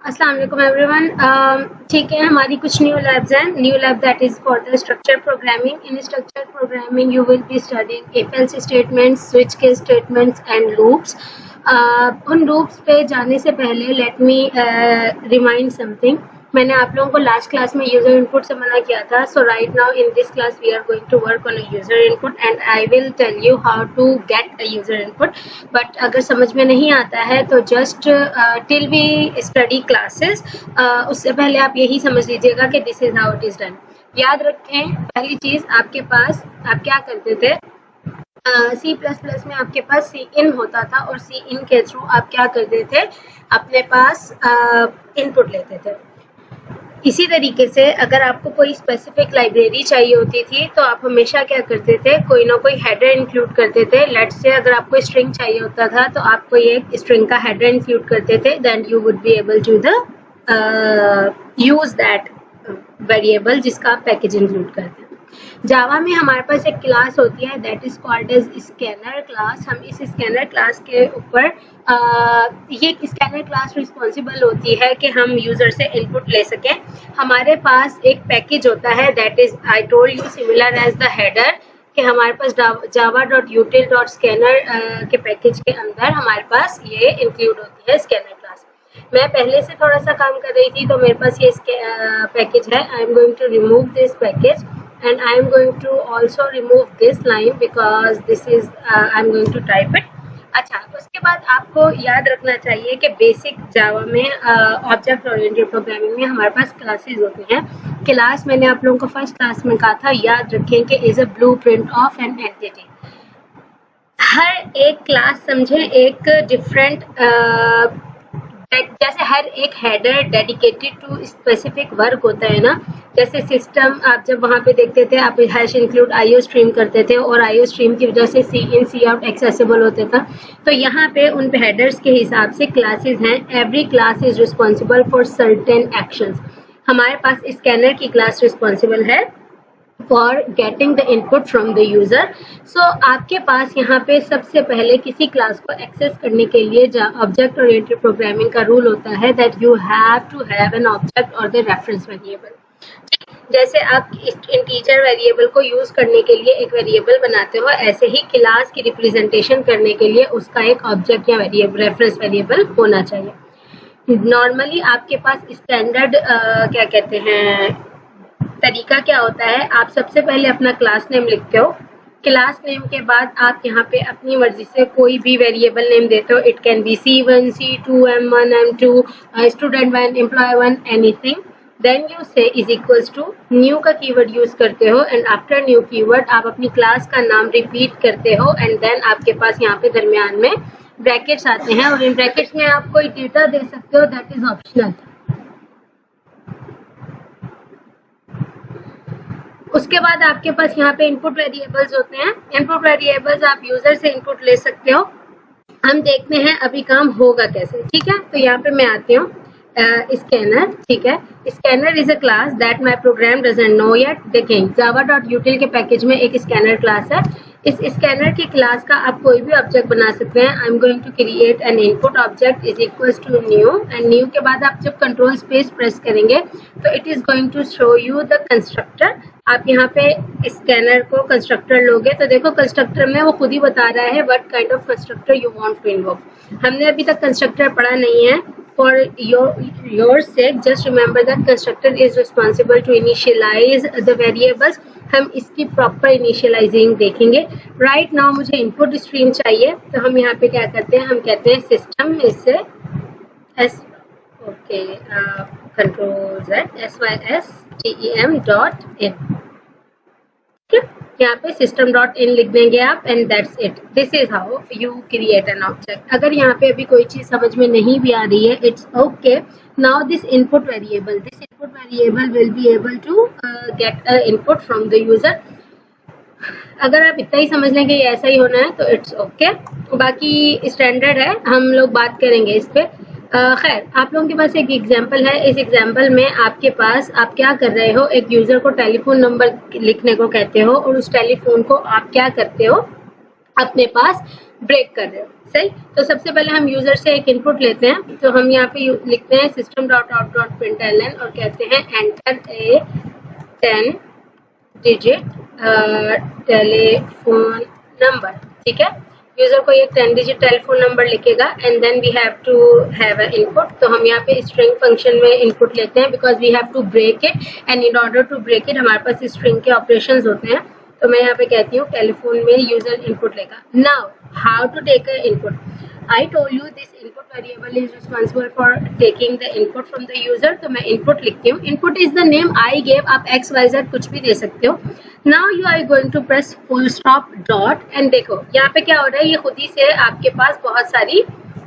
अस्सलाम वालेकुम एवरीवन। ठीक है, हमारी कुछ न्यू लैब्स हैं। New lab that is for the structure programming. In structure programming you will be studying if else statements, switch case statements and loops. उन loops पे जाने से पहले लेट मी रिमाइंड समथिंग। मैंने आप लोगों को लास्ट क्लास में यूजर इनपुट से मना किया था। So right now in this class we are going to work on a user input and I will tell you how to get a user input. But अगर समझ में नहीं आता है तो just till we study classes, उससे पहले आप यही समझ लीजिएगा कि this is how it is done. याद रखें, पहली चीज आपके पास आप क्या करते थे, सी प्लस प्लस में आपके पास सी इन होता था और सी इन के थ्रू आप क्या करते थे, अपने पास इनपुट लेते थे। इसी तरीके से अगर आपको कोई स्पेसिफिक लाइब्रेरी चाहिए होती थी तो आप हमेशा क्या करते थे, कोई ना कोई हेडर इंक्लूड करते थे। लेट्स से अगर आपको स्ट्रिंग चाहिए होता था तो आप कोई एक स्ट्रिंग का हेडर इंक्लूड करते थे, then you would be able to the use that variable जिसका आप पैकेज इंक्लूड करते हैं। जावा में हमारे पास एक क्लास होती है that is called as scanner class. हम इस स्कैनर क्लास के ऊपर ये स्कैनर क्लास रिस्पॉन्सिबल होती है कि हम यूजर से इनपुट ले सकें। हमारे पास एक पैकेज होता है that is I told you similar as the header, कि हमारे पास java.util.scanner के पैकेज के अंदर हमारे पास ये इंक्लूड होती है स्कैनर क्लास। मैं पहले से थोड़ा सा काम कर रही थी तो मेरे पास ये पैकेज है। I am going to remove this package and I am going to also remove this line because this is I am going to type it. अच्छा, उसके बाद आपको याद रखना चाहिए कि बेसिक जावा में ऑब्जेक्ट ओरिएंटेड प्रोग्रामिंग में हमारे पास क्लासेस होती हैं। क्लास मैंने आप लोगों को फर्स्ट क्लास में कहा था, याद रखें कि is a blueprint of an entity. हर एक क्लास समझे एक डिफरेंट, जैसे हर एक header dedicated to specific work होता है ना। जैसे सिस्टम आप जब वहाँ पे देखते थे आप हैश इंक्लूड आईओ स्ट्रीम करते थे और आईओ स्ट्रीम की वजह से सी इन सी आउट एक्सेसिबल होता था, तो यहाँ पे उन पे हेडर्स के हिसाब से क्लासेस हैं। Every class is responsible for certain actions. हमारे पास स्कैनर की क्लास रिस्पॉन्सिबल है for getting the input from the user. So आपके पास यहाँ पे सबसे पहले किसी क्लास को एक्सेस करने के लिए ऑब्जेक्ट ओरिएंटेड प्रोग्रामिंग का रूल होता है that you have to have an object और द रेफरेंस वेरिएबल। जैसे आप इंटीजर वेरिएबल को यूज करने के लिए एक वेरिएबल बनाते हो, ऐसे ही क्लास की रिप्रेजेंटेशन करने के लिए उसका एक ऑब्जेक्ट या रेफरेंस वेरिएबल होना चाहिए। नॉर्मली आपके पास स्टैंडर्ड क्या कहते हैं तरीका क्या होता है, आप सबसे पहले अपना क्लास नेम लिखते हो। क्लास नेम के बाद आप यहाँ पे अपनी मर्जी से कोई भी वेरिएबल नेम देते हो। It can be C1, C2, M1, M2, student 1, employ 1, anything. Then you say is equals to new का कीवर्ड यूज करते हो एंड आफ्टर न्यू कीवर्ड आप अपनी क्लास का नाम रिपीट करते हो एंड देन आपके पास यहाँ पे दरमियान में ब्रैकेट्स आते हैं और इन ब्रैकेट्स में आप कोई डेटा दे सकते हो, दैट इज ऑप्शनल। उसके बाद आपके पास यहाँ पे इनपुट वेरिएबल्स होते हैं। इनपुट वेरिएबल्स आप यूजर से इनपुट ले सकते हो। हम देखते हैं अभी काम होगा कैसे, ठीक है। तो यहाँ पे मैं आती हूँ स्कैनर, ठीक है। Scanner is a class that my program doesn't know yet. देखें, java.util के पैकेज में एक स्कैनर क्लास है। इस स्कैनर की क्लास का आप कोई भी ऑब्जेक्ट बना सकते हैं। I am going to create an input object is equals to new and new के बाद आप जब कंट्रोल स्पेस प्रेस करेंगे तो it is going to show you the constructor. आप यहाँ पे स्कैनर को कंस्ट्रक्टर लोगे तो देखो कंस्ट्रक्टर में वो खुद ही बता रहा है what kind of constructor you want to invoke. हमने अभी तक कंस्ट्रक्टर पढ़ा नहीं है। For your sake, just remember that constructor is responsible to initialize the variables. हम इसकी प्रॉपर इनिशियलाइजिंग देखेंगे। राइट नाउ मुझे इनपुट स्ट्रीम चाहिए तो हम यहाँ पे क्या करते हैं, हम कहते हैं सिस्टम इससे control Z SYSTEM dot in. यहाँ पे system डॉट इन लिख देंगे आप and that's it. This is how you create an object. अगर यहाँ पे अभी कोई चीज समझ में नहीं भी आ रही है, it's okay. Now this input variable will be able to get a input from the user. अगर आप इतना ही समझ लेंगे ये ऐसा ही होना है तो इट्स ओके। बाकी स्टैंडर्ड है, हम लोग बात करेंगे इस पे। खैर, आप लोगों के पास एक एग्जाम्पल है। इस एग्जाम्पल में आपके पास आप क्या कर रहे हो, एक यूजर को टेलीफोन नंबर लिखने को कहते हो और उस टेलीफोन को आप क्या करते हो, अपने पास ब्रेक कर रहे हो। सही, तो सबसे पहले हम यूजर से एक इनपुट लेते हैं, तो हम यहाँ पे लिखते हैं system.out.println और कहते हैं enter a 10 digit telephone number. ठीक है, यूजर को एक 10 डिजिट टेलीफोन नंबर लिखेगा and then we have to have a input. तो हम यहाँ पे स्ट्रिंग फंक्शन में इनपुट लेते हैं because we have to break it, and in order to break it हमारे पास स्ट्रिंग के ऑपरेशंस होते हैं। तो मैं यहाँ पे कहती हूँ टेलीफोन में यूजर इनपुट लेगा। Now how to take a input, I told you this input variable is responsible for taking the input from the user। तो मैं input लिखती हूँ, input is the name I gave, आप x y z कुछ भी दे सकते हो। Now you are going to press full stop dot and देखो यहाँ पे क्या हो रहा है, ये खुद ही से आपके पास बहुत सारी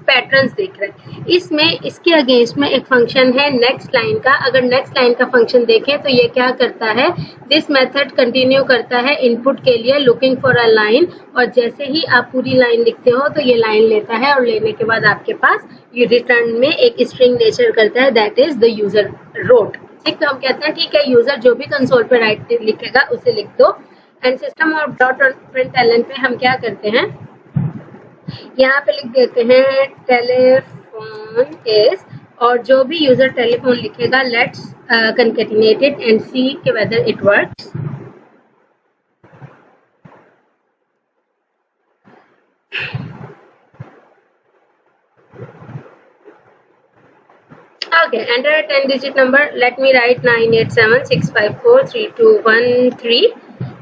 पैटर्न्स दिख रहे हैं। इसमें इसके अगेंस्ट में एक फंक्शन है नेक्स्ट लाइन का। अगर नेक्स्ट लाइन का फंक्शन देखें तो ये क्या करता है, दिस मेथड कंटिन्यू करता है इनपुट के लिए लुकिंग फॉर अ लाइन, और जैसे ही आप पूरी लाइन लिखते हो तो ये लाइन लेता है और लेने के बाद आपके पास ये रिटर्न में एक स्ट्रिंग नेचर करता है, that is the user wrote. ठीक, तो हम कहते हैं ठीक है, यूजर जो भी कंसोल पे राइट लिखेगा उसे लिख दो। एंड सिस्टम और डॉट प्रिंटलन पे हम क्या करते हैं, यहाँ पे लिख देते हैं टेलीफोन इज, और जो भी यूजर टेलीफोन लिखेगा लेट्स कंकेटिनेट इट एंड सी के whether it works. Okay, enter a 10 digit number. Let me write 98765432113.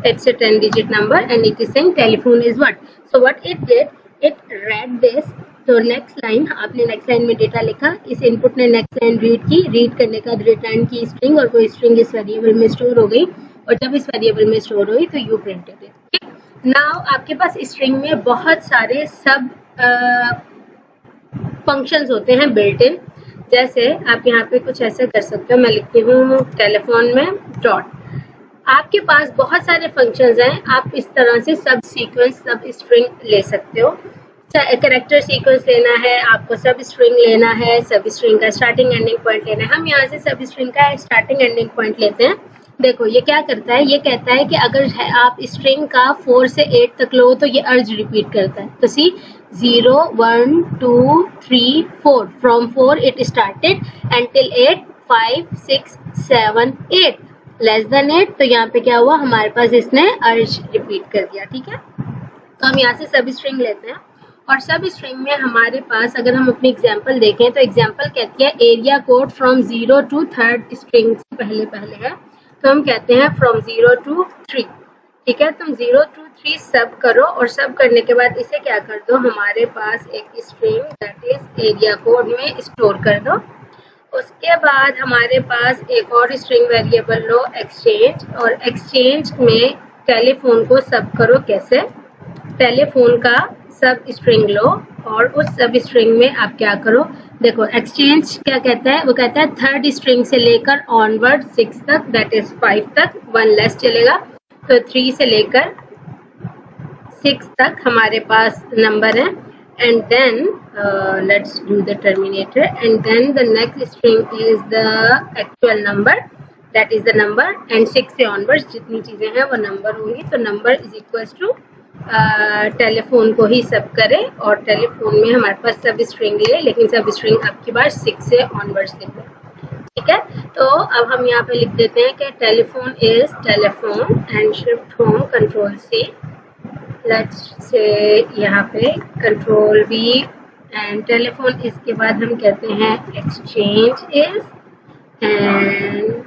It's a 10 digit number and it is saying telephone is what? So what it did, it read this। तो next line, आपने next line में data लिखा, इस input ने next line read की, read करने का return की स्ट्रिंग, और वो स्ट्रिंग इस वेरिएबल में स्टोर हो गई, और जब इस वेरिएबल में स्टोर हुई तो यू प्रिंटेड इट। नाउ आपके पास स्ट्रिंग में बहुत सारे सब फंक्शंस होते हैं बिल्ट इन। जैसे आप यहाँ पे कुछ ऐसे कर सकते हो, मैं लिखती हूँ टेलीफोन में डॉट, आपके पास बहुत सारे फंक्शंस हैं, आप इस तरह से सब सीक्वेंस सब स्ट्रिंग ले सकते हो। कैरेक्टर सीक्वेंस लेना है आपको, सब स्ट्रिंग लेना है, सब स्ट्रिंग का स्टार्टिंग एंडिंग पॉइंट लेना है। हम यहाँ से सब स्ट्रिंग का स्टार्टिंग एंडिंग पॉइंट लेते हैं। देखो ये क्या करता है, ये कहता है कि अगर आप स्ट्रिंग का 4 से 8 तक लो तो ये अर्ज रिपीट करता है। तो सी 0 1 2 3 4, from 4 it started until 8 5 6 7 8, less than 8। तो यहाँ पे क्या हुआ, हमारे पास इसने अर्ज रिपीट कर दिया। ठीक है, तो हम यहाँ से सब स्ट्रिंग लेते हैं, और सब स्ट्रिंग में हमारे पास अगर हम अपनी एग्जांपल देखें तो एग्जांपल कहती है area code from 0 to 3rd string से पहले है, तो हम कहते हैं फ्रॉम 0 to 3। ठीक है, तुम 0 to 3 सब करो, और सब करने के बाद इसे क्या कर दो, हमारे पास एक string that is area code में स्टोर कर दो। उसके बाद हमारे पास एक और स्ट्रिंग वेरिएबल लो एक्सचेंज, और एक्सचेंज में टेलीफोन को सब करो। कैसे, टेलीफोन का सब स्ट्रिंग लो, और उस सब स्ट्रिंग में आप क्या करो, देखो एक्सचेंज क्या कहता है, वो कहता है 3rd स्ट्रिंग से लेकर ऑनवर्ड 6 तक, दैट इज 5 तक, 1 लेस चलेगा, तो 3 से लेकर 6 तक हमारे पास नंबर है। And then let's do the terminator, and then the next string is the actual number, that is the number, and 6 से ऑनवर्ड जितनी चीजें हैं वो नंबर होंगी। तो number is equal to telephone को ही सब करे, और टेलीफोन में हमारे पास सब स्ट्रिंग ले, लेकिन सब स्ट्रिंग आपकी बार 6 से ऑनवर्ड्स लिख दो। ठीक है, तो अब हम यहाँ पे लिख देते हैं कि telephone is telephone and shift home control C, let's say यहाँ पे कंट्रोल वी, एंड टेलीफोन इसके बाद हम कहते हैं exchange is, and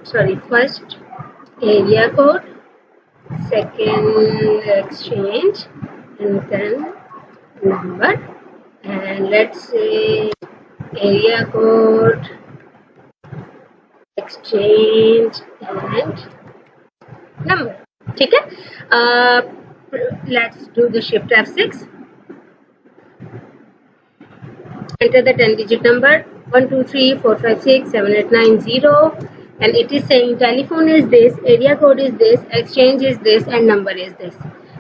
sorry first area code, second exchange, and then number, and let's say area code, exchange and number। ठीक है, let's do the shift F6, enter the 10 digit number 1 2 3 4 5 6 7 8 9 0, and it is saying telephone is this, area code is this, exchange is this, and number is this।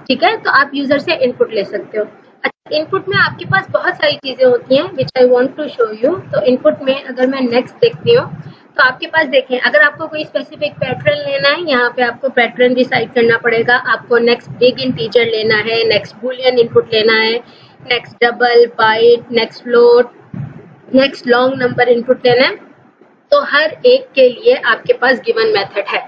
ठीक है, तो आप user से input ले सकते हो। अच्छा, इनपुट में आपके पास बहुत सारी चीजें होती हैं which I want to show you. तो इनपुट में अगर मैं नेक्स्ट देखती हूँ तो आपके पास देखें, अगर आपको कोई स्पेसिफिक पैटर्न लेना है, यहाँ पे आपको पैटर्न डिसाइड करना पड़ेगा। आपको नेक्स्ट बिग इंटीजर लेना है, नेक्स्ट बुलियन इनपुट लेना है, next double, byte, next float, next long number input लेना है। तो हर एक के लिए आपके पास गिवन मेथड है।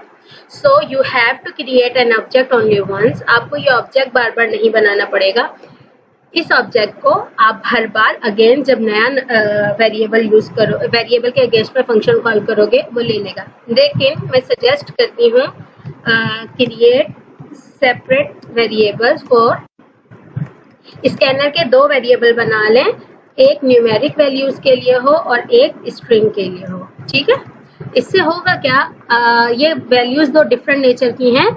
So you have to create an object only once. आपको ये ऑब्जेक्ट बार बार नहीं बनाना पड़ेगा। इस ऑब्जेक्ट को आप हर बार अगेन जब नया वेरिएबल यूज करो, वेरिएबल के अगेंस्ट में फंक्शन कॉल करोगे वो ले लेगा। लेकिन मैं सजेस्ट करती हूँ create separate variables for scanner के। दो वेरिएबल बना लें, एक न्यूमेरिक वैल्यूज के लिए हो और एक स्ट्रिंग के लिए हो। ठीक है, इससे होगा क्या, ये वैल्यूज दो डिफरेंट नेचर की हैं,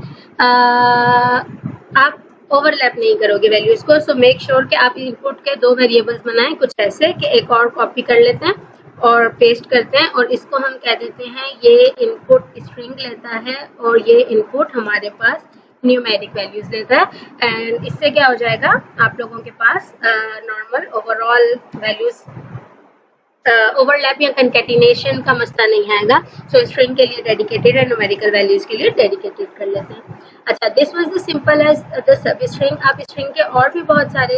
आप ओवरलैप नहीं करोगे वैल्यूज को। सो मेक श्योर कि आप इनपुट के दो वेरिएबल्स बनाएं, कुछ ऐसे कि एक और कॉपी कर लेते हैं और पेस्ट करते हैं, और इसको हम कह देते हैं ये इनपुट स्ट्रिंग लेता है और ये इनपुट हमारे पास न्यूमेरिक वैल्यूज लेता है। एंड इससे क्या हो जाएगा, आप लोगों के पास नॉर्मल ओवरऑल वैल्यूज ओवरलैप या कंकेटिनेशन का मसला नहीं आएगा। सो स्ट्रिंग के लिए डेडिकेटेड है, न्यूमेरिकल वैल्यूज के लिए डेडिकेटेड कर लेते हैं। अच्छा, this was the simple as the substring. आप स्ट्रिंग के और भी बहुत सारे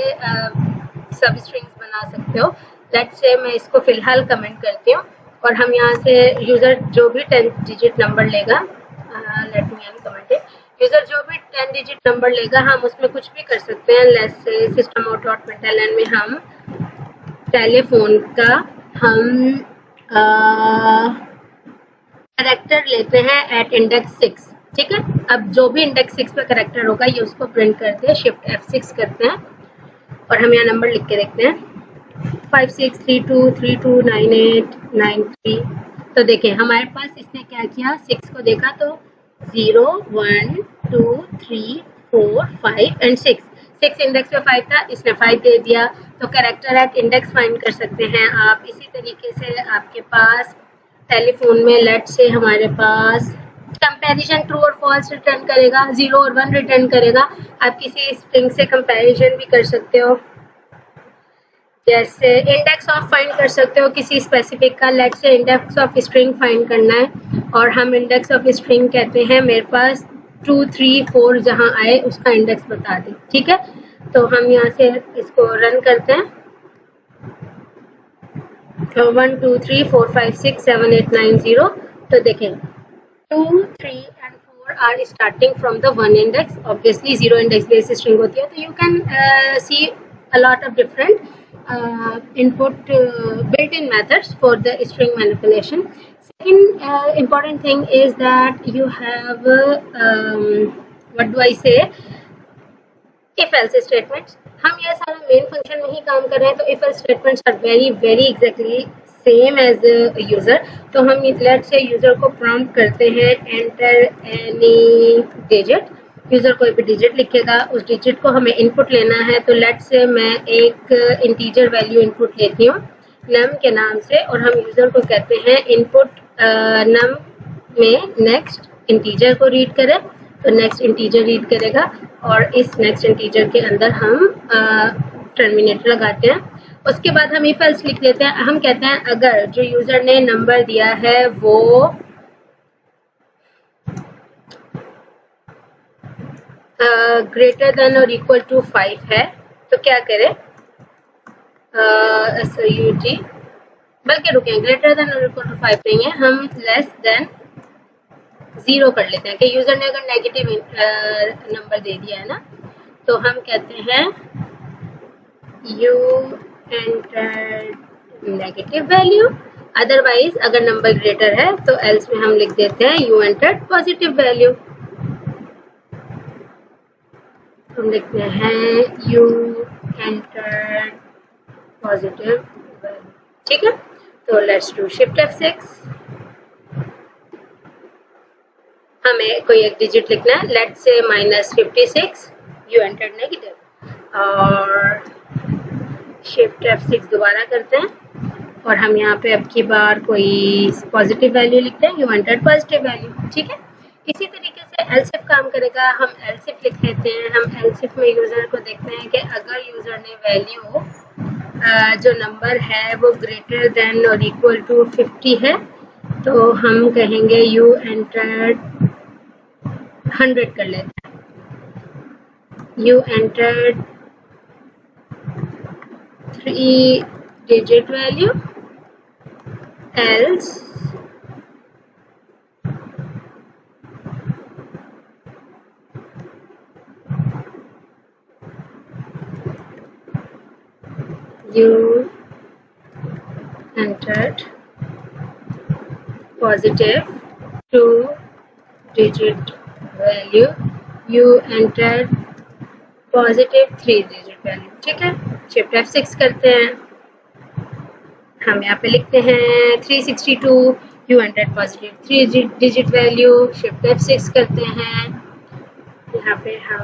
सब स्ट्रिंग्स बना सकते हो। लेट्स से मैं इसको फिलहाल कमेंट करती हूँ और हम यहाँ से यूजर जो भी 10 डिजिट नंबर लेगा, let me uncomment it, user जो भी 10 डिजिट नंबर लेगा हम उसमें कुछ भी कर सकते हैं। Let's say system out dot println में हम टेलीफोन का हम कैरेक्टर लेते हैं एट इंडेक्स 6। ठीक है, अब जो भी इंडेक्स 6 पे कैरेक्टर होगा ये उसको प्रिंट करते हैं, शिफ्ट F6 करते हैं और हम यहाँ नंबर लिख के देखते हैं 5632329893। तो देखें हमारे पास इसने क्या किया, 6 को देखा तो 0 1 2 3 4 5 एंड 6 इंडेक्स पे 5 था, इसने 5 दे दिया। तो कैरेक्टर एट इंडेक्स फाइंड कर सकते हैं आप। इसी तरीके से आपके पास टेलीफोन में लेट से हमारे पास कंपैरिजन ट्रू और फॉल्स रिटर्न करेगा, 0 और 1 रिटर्न करेगा। आप किसी स्ट्रिंग से कंपैरिजन भी कर सकते हो, जैसे इंडेक्स ऑफ फाइंड कर सकते हो किसी स्पेसिफिक का। लेट से इंडेक्स ऑफ स्ट्रिंग फाइंड करना है और हम इंडेक्स ऑफ स्ट्रिंग कहते हैं मेरे पास 2 3 4 जहाँ आए उसका इंडेक्स बता दें। ठीक है, तो हम यहाँ से इसको रन करते हैं। 1 2 3 4 5 6 7 8 9 0। तो देखें 2 3 and 4 are starting from the 1 index. Obviously 0 index based string होती है, तो you can see a lot of different input built-in methods for the string manipulation. Second important thing is that you have what do I say, if else statements. हम यह सारा main function में ही काम कर रहे हैं, तो if else statements are very exactly same as user. तो हम लेट से यूजर को प्रॉम्प्ट करते हैं एंटर एनी डिजिट। यूजर कोई भी डिजिट लिखेगा, उस डिजिट को हमें इनपुट लेना है। तो लेट से मैं एक इंटीजर वैल्यू इनपुट लेती हूँ नम के नाम से, और हम यूजर को कहते हैं इनपुट नम में नेक्स्ट इंटीजर को रीड करें। तो नेक्स्ट इंटीजर रीड करेगा और इस नेक्स्ट इंटीजर के अंदर हम टर्मिनेटर लगाते हैं। उसके बाद हम इफ एल्स लिख देते हैं। हम कहते हैं अगर जो यूजर ने नंबर दिया है वो ग्रेटर देन और इक्वल टू 5 है तो क्या करें, SUT, बल्कि रुकें, ग्रेटर देन और इक्वल टू 5 नहीं है, हम लेस देन 0 कर लेते हैं कि यूजर ने अगर नेगेटिव नंबर दे दिया है ना, तो हम कहते हैं you enter negative value. Otherwise अगर नंबर ग्रेटर है तो एल्स में हम लिख देते हैं यू एंटर पॉजिटिव वैल्यू। हम लिखते हैं यू एंटर पॉजिटिव वैल्यू। ठीक है, तो लेट्स डू शिफ्ट F6। हमें कोई एक डिजिट लिखना है, let's say -56, you enter negative, और शिफ्ट F6 दोबारा करते हैं और हम यहाँ पे अब की बार कोई पॉजिटिव वैल्यू लिखते हैं, यू एंटर्ड पॉजिटिव वैल्यू। ठीक है, इसी तरीके से एल्सिफ काम करेगा। हम एल्सिफ लिख लेते हैं। हम एल्सिफ में यूजर को देखते हैं कि अगर यूजर ने वैल्यू जो नंबर है वो ग्रेटर देन और इक्वल टू 50 है तो हम कहेंगे यू एंटर्ड 100 कर लेते हैं, you entered 3 digit value, else you entered positive 2 digit value, you entered positive 3 digit value। ठीक है, शिफ्ट F6 करते हैं, हम यहाँ पे लिखते हैं 362, you entered positive 3 digit value, shift F6 करते हैं, यहाँ पे हम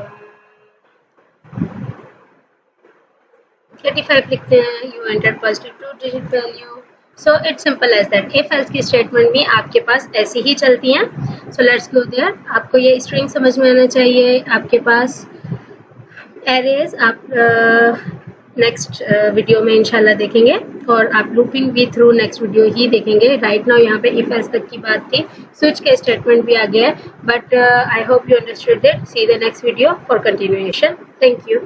35 लिखते हैं, you entered positive 2 digit value. So it's simple as that. If else की स्टेटमेंट भी आपके पास ऐसी ही चलती हैं। So let's go there. आपको ये स्ट्रिंग समझ में आना चाहिए। आपके पास एरेज आप नेक्स्ट वीडियो में इंशाल्लाह देखेंगे, और आप लूपिंग भी थ्रू नेक्स्ट वीडियो ही देखेंगे। राइट नाउ यहाँ पे इफ एल्स तक की बात थी, स्विच के स्टेटमेंट भी आ गया है, but I hope you understood it. See the next video for continuation. Thank you.